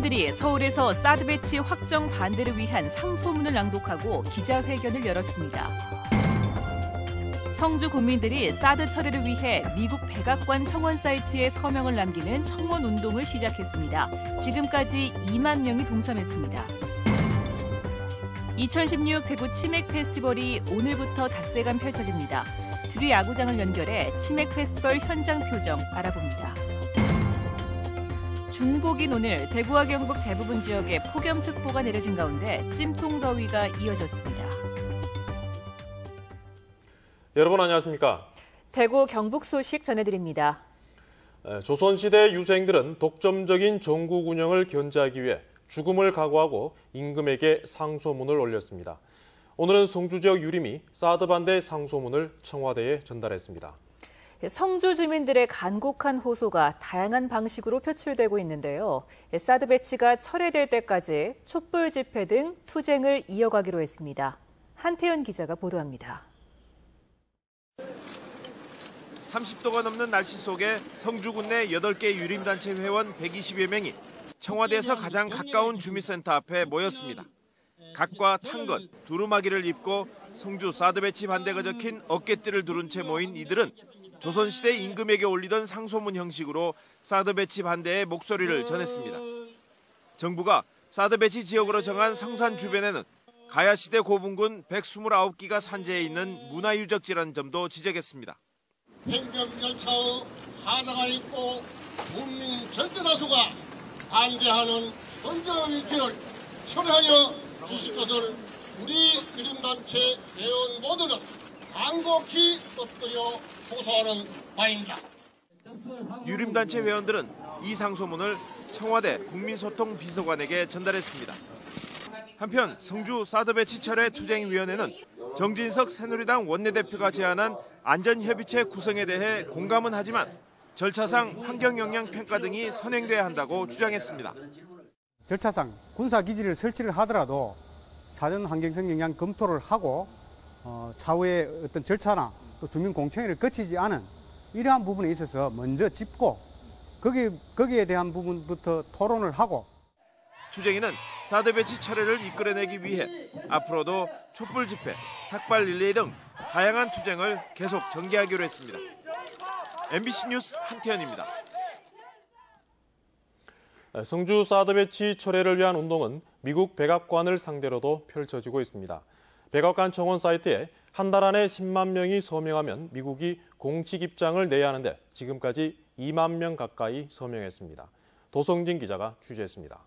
국민들이 서울에서 사드 배치 확정 반대를 위한 상소문을 낭독하고 기자회견을 열었습니다. 성주 국민들이 사드 철회를 위해 미국 백악관 청원 사이트에 서명을 남기는 청원 운동을 시작했습니다. 지금까지 2만 명이 동참했습니다. 2016 대구 치맥 페스티벌이 오늘부터 닷새간 펼쳐집니다. 두리 야구장을 연결해 치맥 페스티벌 현장 표정 알아봅니다. 중복인 오늘 대구와 경북 대부분 지역에 폭염특보가 내려진 가운데 찜통 더위가 이어졌습니다. 여러분 안녕하십니까? 대구 경북 소식 전해드립니다. 조선시대 유생들은 독점적인 전국 운영을 견제하기 위해 죽음을 각오하고 임금에게 상소문을 올렸습니다. 오늘은 성주 지역 유림이 사드 반대 상소문을 청와대에 전달했습니다. 성주 주민들의 간곡한 호소가 다양한 방식으로 표출되고 있는데요. 사드 배치가 철회될 때까지 촛불 집회 등 투쟁을 이어가기로 했습니다. 한태현 기자가 보도합니다. 30도가 넘는 날씨 속에 성주군 내 8개 유림단체 회원 120여 명이 청와대에서 가장 가까운 주민센터 앞에 모였습니다. 각과 탄건, 두루마기를 입고 성주 사드 배치 반대가 적힌 어깨띠를 두른 채 모인 이들은 조선시대 임금에게 올리던 상소문 형식으로 사드 배치 반대의 목소리를 전했습니다. 정부가 사드 배치 지역으로 정한 성산 주변에는 가야시대 고분군 129기가 산재해 있는 문화유적지라는 점도 지적했습니다. 행정 절차의 하자가 있고 국민 절대 다수가 반대하는 헌정의 위치를 철회하여 주실 것을 우리 유림단체 회원 모두는 간곡히 엎드려 호소하는 바입니다. 유림단체 회원들은 이 상소문을 청와대 국민소통비서관에게 전달했습니다. 한편 성주 사드 배치 철회 투쟁위원회는 정진석 새누리당 원내대표가 제안한 안전협의체 구성에 대해 공감은 하지만 절차상 환경영향평가 등이 선행돼야 한다고 주장했습니다. 절차상 군사기지를 설치를 하더라도 사전 환경성 영향 검토를 하고 차후에 어떤 절차나 또 주민공청회를 거치지 않은 이러한 부분에 있어서 먼저 짚고 거기에 대한 부분부터 토론을 하고 투쟁인은 사드 배치 철회를 이끌어내기 위해 앞으로도 촛불 집회, 삭발 릴레이 등 다양한 투쟁을 계속 전개하기로 했습니다. MBC 뉴스 한태현입니다. 성주 사드 배치 철회를 위한 운동은 미국 백악관을 상대로도 펼쳐지고 있습니다. 백악관 청원 사이트에 한 달 안에 10만 명이 서명하면 미국이 공식 입장을 내야 하는데 지금까지 2만 명 가까이 서명했습니다. 도성진 기자가 취재했습니다.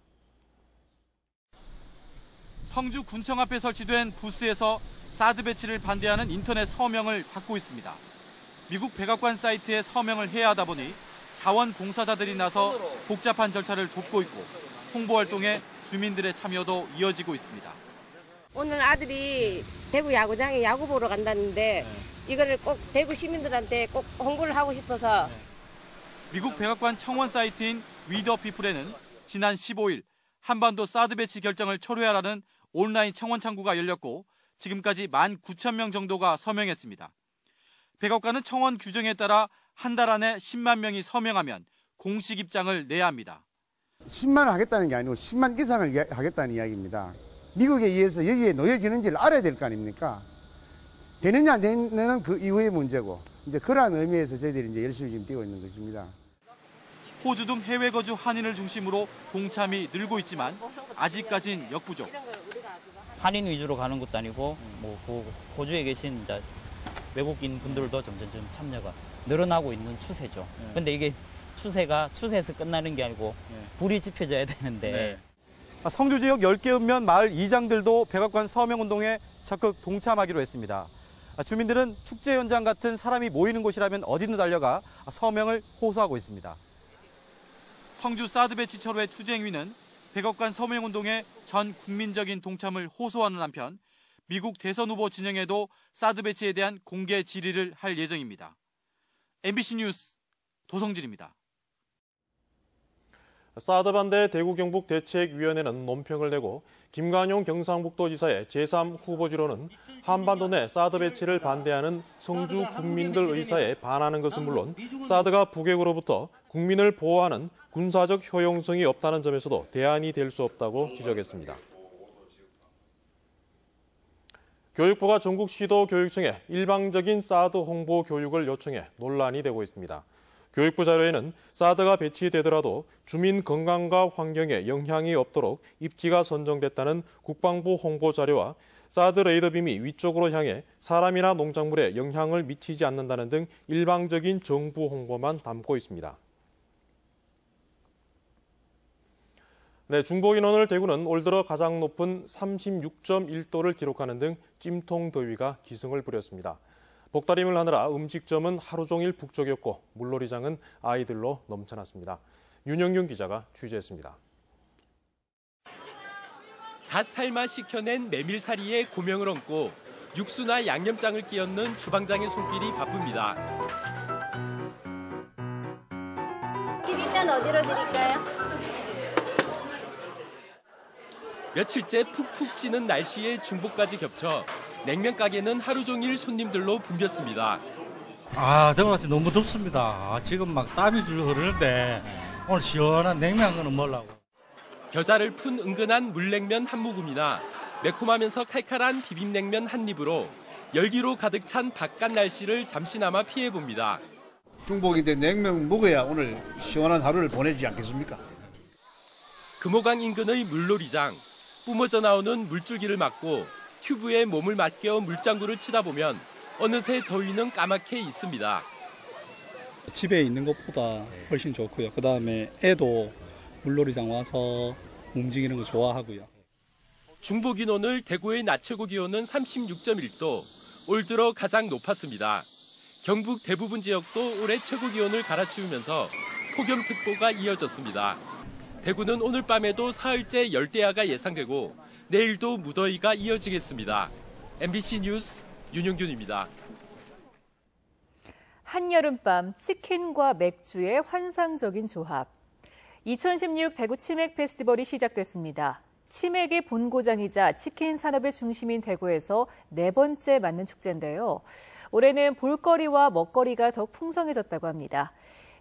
성주 군청 앞에 설치된 부스에서 사드 배치를 반대하는 인터넷 서명을 받고 있습니다. 미국 백악관 사이트에 서명을 해야 하다 보니 자원봉사자들이 나서 복잡한 절차를 돕고 있고 홍보 활동에 주민들의 참여도 이어지고 있습니다. 오늘 아들이 대구 야구장에 야구 보러 간다는데 이거를 꼭 대구 시민들한테 꼭 홍보를 하고 싶어서. 미국 백악관 청원 사이트인 위더피플에는 지난 15일 한반도 사드 배치 결정을 철회하라는 온라인 청원 창구가 열렸고 지금까지 19,000명 정도가 서명했습니다. 백악관은 청원 규정에 따라 한 달 안에 10만 명이 서명하면 공식 입장을 내야 합니다. 10만을 하겠다는 게 아니고 10만 이상을 하겠다는 이야기입니다. 미국에 의해서 여기에 놓여지는지를 알아야 될 거 아닙니까? 되느냐 안 되느냐는 그 이후의 문제고 이제 그러한 의미에서 저희들이 이제 열심히 지금 뛰고 있는 것입니다. 호주 등 해외 거주 한인을 중심으로 동참이 늘고 있지만 아직까진 역부족. 한인 위주로 가는 것도 아니고 호주에 계신 이제 외국인 분들도 점점 참여가 늘어나고 있는 추세죠. 근데 이게 추세에서 끝나는 게 아니고 불이 지펴져야 되는데. 성주 지역 10개 읍면 마을 이장들도 백악관 서명운동에 적극 동참하기로 했습니다. 주민들은 축제 현장 같은 사람이 모이는 곳이라면 어디든 달려가 서명을 호소하고 있습니다. 성주 사드 배치 철회 투쟁위는 백악관 서명운동에 전 국민적인 동참을 호소하는 한편 미국 대선 후보 진영에도 사드 배치에 대한 공개 질의를 할 예정입니다. MBC 뉴스 도성진입니다. 사드 반대 대구 경북 대책위원회는 논평을 내고 김관용 경상북도지사의 제3 후보지로는 한반도 내 사드 배치를 반대하는 성주 국민들 의사에 반하는 것은 물론 사드가 북핵으로부터 국민을 보호하는 군사적 효용성이 없다는 점에서도 대안이 될 수 없다고 지적했습니다. 교육부가 전국 시도교육청에 일방적인 사드 홍보 교육을 요청해 논란이 되고 있습니다. 교육부 자료에는 사드가 배치되더라도 주민 건강과 환경에 영향이 없도록 입지가 선정됐다는 국방부 홍보 자료와 사드 레이더빔이 위쪽으로 향해 사람이나 농작물에 영향을 미치지 않는다는 등 일방적인 정부 홍보만 담고 있습니다. 네, 중복인 오늘 대구는 올 들어 가장 높은 36.1도를 기록하는 등 찜통 더위가 기승을 부렸습니다. 복다림을 하느라 음식점은 하루 종일 북적였고 물놀이장은 아이들로 넘쳐났습니다. 윤영균 기자가 취재했습니다. 갓 삶아 식혀낸 메밀사리에 고명을 얹고 육수나 양념장을 끼얹는 주방장의 손길이 바쁩니다. 1인당 어디로 드릴까요? 며칠째 푹푹 찌는 날씨에 중복까지 겹쳐 냉면 가게는 하루 종일 손님들로 붐볐습니다. 대구같이 너무 덥습니다. 지금 막 땀이 줄 흐르는데 오늘 시원한 냉면 한 그릇 먹으려고. 겨자를 푼 은근한 물냉면 한 모금이나 매콤하면서 칼칼한 비빔냉면 한 입으로 열기로 가득 찬 바깥 날씨를 잠시나마 피해봅니다. 중복인데 냉면 먹어야 오늘 시원한 하루를 보내지 않겠습니까? 금호강 인근의 물놀이장. 뿜어져 나오는 물줄기를 막고 튜브에 몸을 맡겨 물장구를 치다 보면 어느새 더위는 까맣게 있습니다. 집에 있는 것보다 훨씬 좋고요. 그다음에 애도 물놀이장 와서 움직이는 거 좋아하고요. 중복인 오늘 대구의 낮 최고 기온은 36.1도, 올 들어 가장 높았습니다. 경북 대부분 지역도 올해 최고 기온을 갈아치우면서 폭염특보가 이어졌습니다. 대구는 오늘 밤에도 사흘째 열대야가 예상되고 내일도 무더위가 이어지겠습니다. MBC 뉴스 윤영균입니다. 한여름밤 치킨과 맥주의 환상적인 조합. 2016 대구 치맥 페스티벌이 시작됐습니다. 치맥의 본고장이자 치킨 산업의 중심인 대구에서 4번째 맞는 축제인데요. 올해는 볼거리와 먹거리가 더욱 풍성해졌다고 합니다.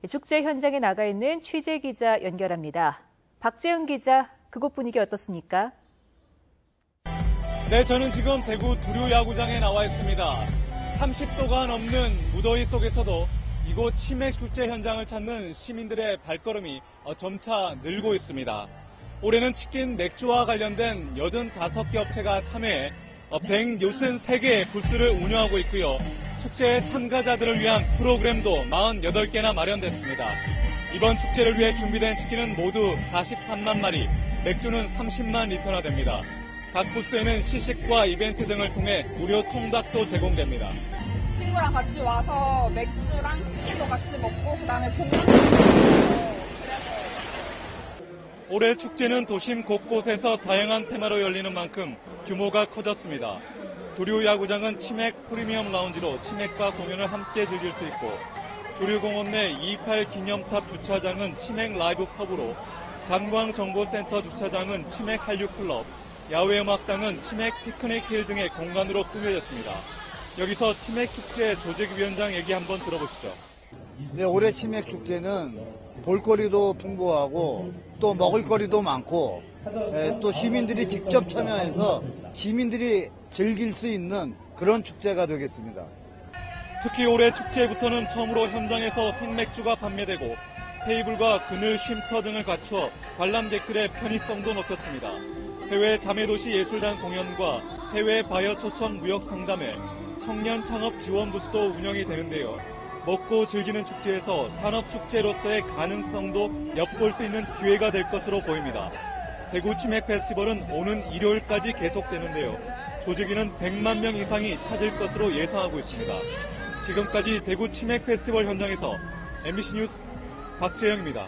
축제 현장에 나가 있는 취재 기자 연결합니다. 박재영 기자, 그곳 분위기 어떻습니까? 네, 저는 지금 대구 두류야구장에 나와 있습니다. 30도가 넘는 무더위 속에서도 이곳 치맥 축제 현장을 찾는 시민들의 발걸음이 점차 늘고 있습니다. 올해는 치킨, 맥주와 관련된 85개 업체가 참여해 163개의 부스를 운영하고 있고요. 축제의 참가자들을 위한 프로그램도 48개나 마련됐습니다. 이번 축제를 위해 준비된 치킨은 모두 43만 마리, 맥주는 30만 리터나 됩니다. 각 부스에는 시식과 이벤트 등을 통해 무료 통닭도 제공됩니다. 친구랑 같이 와서 맥주랑 치킨도 같이 먹고 그다음에 공연도 보고 그래서 올해 축제는 도심 곳곳에서 다양한 테마로 열리는 만큼 규모가 커졌습니다. 두류야구장은 치맥 프리미엄 라운지로 치맥과 공연을 함께 즐길 수 있고 두류공원 내 228 기념탑 주차장은 치맥 라이브 펍으로 관광정보센터 주차장은 치맥 한류클럽, 야외음악당은 치맥 피크닉 힐 등의 공간으로 꾸며졌습니다. 여기서 치맥 축제 조직위원장 얘기 한번 들어보시죠. 네, 올해 치맥 축제는 볼거리도 풍부하고 또 먹을거리도 많고 또 시민들이 직접 참여해서 시민들이 즐길 수 있는 그런 축제가 되겠습니다. 특히 올해 축제부터는 처음으로 현장에서 생맥주가 판매되고 테이블과 그늘 쉼터 등을 갖추어 관람객들의 편의성도 높였습니다. 해외 자매도시 예술단 공연과 해외 바이어 초청 무역 상담회, 청년 창업 지원 부스도 운영이 되는데요. 먹고 즐기는 축제에서 산업축제로서의 가능성도 엿볼 수 있는 기회가 될 것으로 보입니다. 대구 치맥 페스티벌은 오는 일요일까지 계속되는데요. 조직위는 100만 명 이상이 찾을 것으로 예상하고 있습니다. 지금까지 대구 치맥 페스티벌 현장에서 MBC 뉴스 박재영입니다.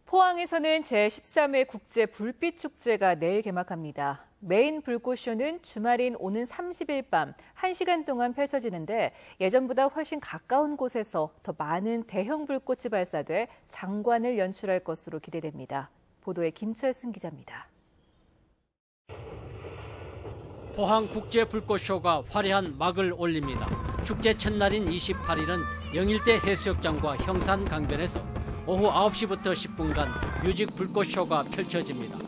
포항에서는 제13회 국제 불빛축제가 내일 개막합니다. 메인 불꽃쇼는 주말인 오는 30일 밤 1시간 동안 펼쳐지는데 예전보다 훨씬 가까운 곳에서 더 많은 대형 불꽃이 발사돼 장관을 연출할 것으로 기대됩니다. 보도에 김철승 기자입니다. 포항 국제 불꽃쇼가 화려한 막을 올립니다. 축제 첫날인 28일은 영일대 해수욕장과 형산 강변에서 오후 9시부터 10분간 뮤직 불꽃쇼가 펼쳐집니다.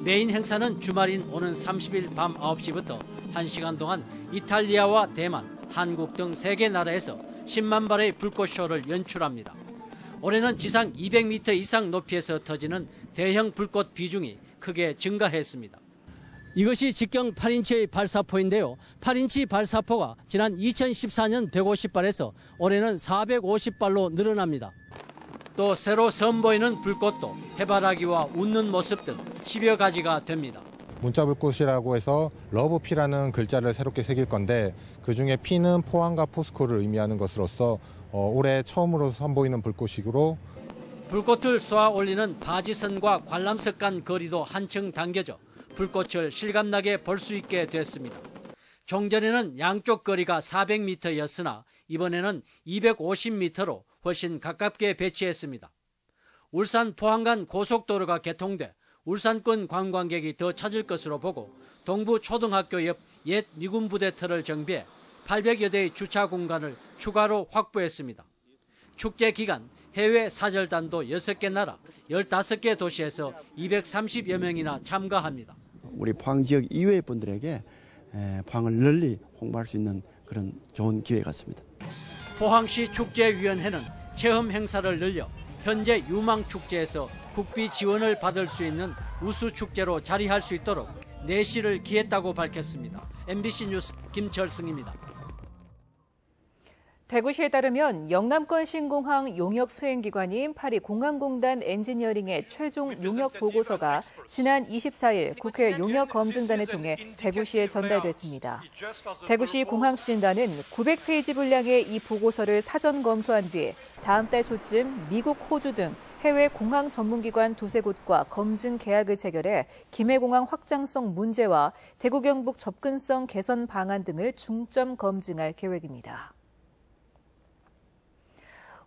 메인 행사는 주말인 오는 30일 밤 9시부터 1시간 동안 이탈리아와 대만, 한국 등 3개 나라에서 10만 발의 불꽃쇼를 연출합니다. 올해는 지상 200m 이상 높이에서 터지는 대형 불꽃 비중이 크게 증가했습니다. 이것이 직경 8인치의 발사포인데요. 8인치 발사포가 지난 2014년 150발에서 올해는 450발로 늘어납니다. 또 새로 선보이는 불꽃도 해바라기와 웃는 모습 등 10여 가지가 됩니다. 문자불꽃이라고 해서 러브피라는 글자를 새롭게 새길 건데 그중에 피는 포항과 포스코를 의미하는 것으로서 올해 처음으로 선보이는 불꽃이고 불꽃을 쏘아 올리는 바지선과 관람석 간 거리도 한층 당겨져 불꽃을 실감나게 볼 수 있게 됐습니다. 종전에는 양쪽 거리가 400m였으나 이번에는 250m로 훨씬 가깝게 배치했습니다. 울산 포항 간 고속도로가 개통돼 울산권 관광객이 더 찾을 것으로 보고 동부 초등학교 옆 옛 미군 부대터를 정비해 800여 대의 주차 공간을 추가로 확보했습니다. 축제 기간 해외 사절단도 6개 나라 15개 도시에서 230여 명이나 참가합니다. 우리 포항 지역 이외의 분들에게 포항을 널리 홍보할 수 있는 그런 좋은 기회 같습니다. 포항시 축제위원회는 체험 행사를 늘려 현재 유망축제에서 국비 지원을 받을 수 있는 우수축제로 자리할 수 있도록 내실을 기했다고 밝혔습니다. MBC 뉴스 김철승입니다. 대구시에 따르면 영남권 신공항 용역 수행기관인 파리공항공단 엔지니어링의 최종 용역 보고서가 지난 24일 국회 용역검증단을 통해 대구시에 전달됐습니다. 대구시 공항추진단은 900페이지 분량의 이 보고서를 사전 검토한 뒤 다음 달 초쯤 미국, 호주 등 해외 공항 전문기관 2곳과 검증 계약을 체결해 김해공항 확장성 문제와 대구 경북 접근성 개선 방안 등을 중점 검증할 계획입니다.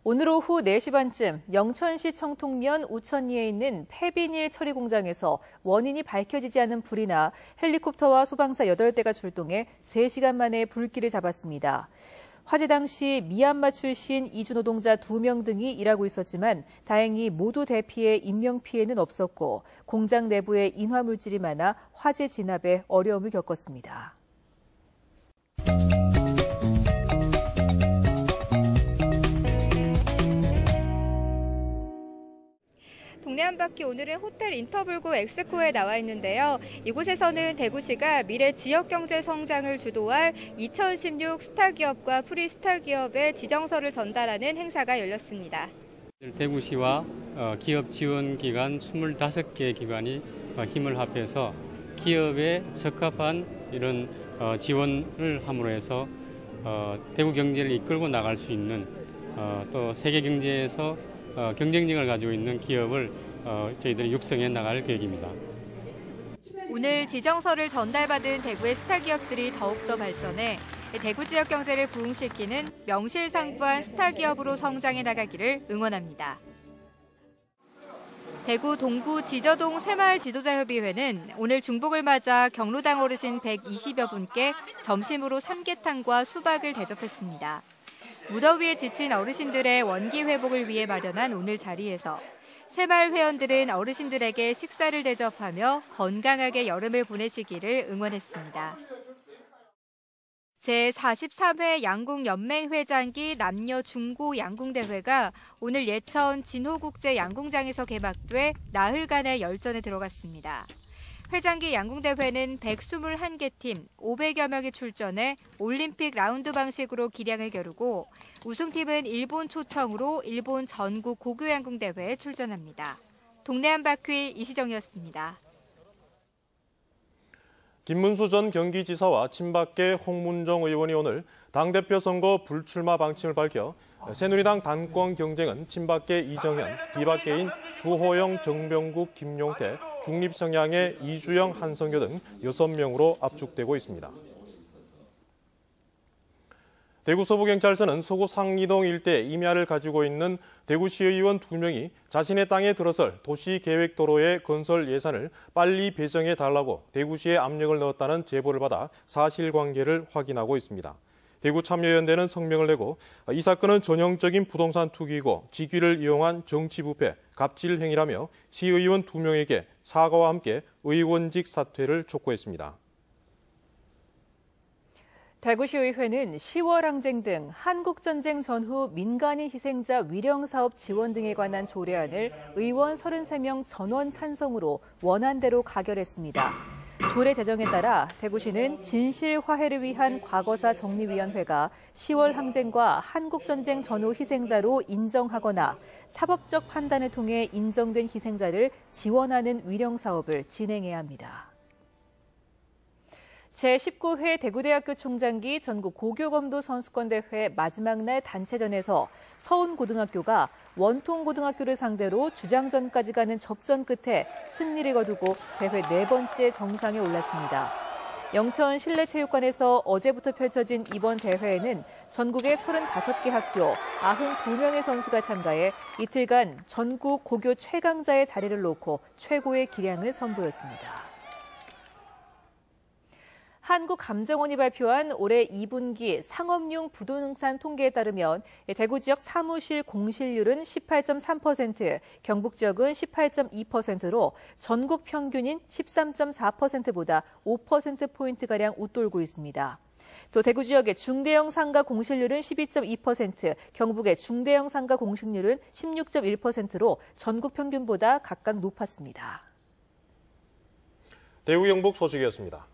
오늘 오후 4시 반쯤 영천시 청통면 우천리에 있는 폐비닐 처리 공장에서 원인이 밝혀지지 않은 불이 나 헬리콥터와 소방차 8대가 출동해 3시간 만에 불길을 잡았습니다. 화재 당시 미얀마 출신 이주 노동자 2명 등이 일하고 있었지만 다행히 모두 대피해 인명피해는 없었고 공장 내부에 인화물질이 많아 화재 진압에 어려움을 겪었습니다. 동네 한 바퀴 오늘은 호텔 인터블고 엑스코에 나와 있는데요. 이곳에서는 대구시가 미래 지역경제 성장을 주도할 2016 스타기업과 프리스타기업의 지정서를 전달하는 행사가 열렸습니다. 대구시와 기업 지원 기관 25개 기관이 힘을 합해서 기업에 적합한 이런 지원을 함으로 해서 대구 경제를 이끌고 나갈 수 있는 또 세계 경제에서 경쟁력을 가지고 있는 기업을 저희들이 육성해 나갈 계획입니다. 오늘 지정서를 전달받은 대구의 스타기업들이 더욱더 발전해 대구 지역 경제를 부흥시키는 명실상부한 스타기업으로 성장해 나가기를 응원합니다. 대구 동구 지저동 새마을 지도자협의회는 오늘 중복을 맞아 경로당 어르신 120여 분께 점심으로 삼계탕과 수박을 대접했습니다. 무더위에 지친 어르신들의 원기 회복을 위해 마련한 오늘 자리에서 새마을 회원들은 어르신들에게 식사를 대접하며 건강하게 여름을 보내시기를 응원했습니다. 제43회 양궁연맹회장기 남녀 중고 양궁대회가 오늘 예천 진호국제 양궁장에서 개막돼 나흘간의 열전에 들어갔습니다. 회장기 양궁대회는 121개 팀 500여 명이 출전해 올림픽 라운드 방식으로 기량을 겨루고 우승팀은 일본 초청으로 일본 전국 고교양궁대회에 출전합니다. 동네 한 바퀴 이시정이었습니다. 김문수 전 경기지사와 친박계 홍문정 의원이 오늘 당대표 선거 불출마 방침을 밝혀 새누리당 당권 경쟁은 친박계 이정현, 비박계인 주호영, 정병국, 김용태, 중립 성향의 이주영, 한성효 등 6명으로 압축되고 있습니다. 대구 서부경찰서는 서구 상리동 일대에 임야를 가지고 있는 대구시의원 2명이 자신의 땅에 들어설 도시계획도로의 건설 예산을 빨리 배정해달라고 대구시에 압력을 넣었다는 제보를 받아 사실관계를 확인하고 있습니다. 대구참여연대는 성명을 내고 이 사건은 전형적인 부동산 투기이고 직위를 이용한 정치부패, 갑질 행위라며 시의원 2명에게 사과와 함께 의원직 사퇴를 촉구했습니다. 대구시의회는 10월 항쟁 등 한국전쟁 전후 민간인 희생자 위령사업 지원 등에 관한 조례안을 의원 33명 전원 찬성으로 원안대로 가결했습니다. 조례 제정에 따라 대구시는 진실화해를 위한 과거사 정리위원회가 10월 항쟁과 한국전쟁 전후 희생자로 인정하거나 사법적 판단을 통해 인정된 희생자를 지원하는 위령사업을 진행해야 합니다. 제19회 대구대학교 총장기 전국 고교검도 선수권대회 마지막 날 단체전에서 서운고등학교가 원통고등학교를 상대로 주장전까지 가는 접전 끝에 승리를 거두고 대회 4번째 정상에 올랐습니다. 영천 실내체육관에서 어제부터 펼쳐진 이번 대회에는 전국의 35개 학교 92명의 선수가 참가해 이틀간 전국 고교 최강자의 자리를 놓고 최고의 기량을 선보였습니다. 한국감정원이 발표한 올해 2분기 상업용 부동산 통계에 따르면 대구 지역 사무실 공실률은 18.3%, 경북 지역은 18.2%로 전국 평균인 13.4%보다 5%포인트가량 웃돌고 있습니다. 또 대구 지역의 중대형 상가 공실률은 12.2%, 경북의 중대형 상가 공실률은 16.1%로 전국 평균보다 각각 높았습니다. 대구 경북 소식이었습니다.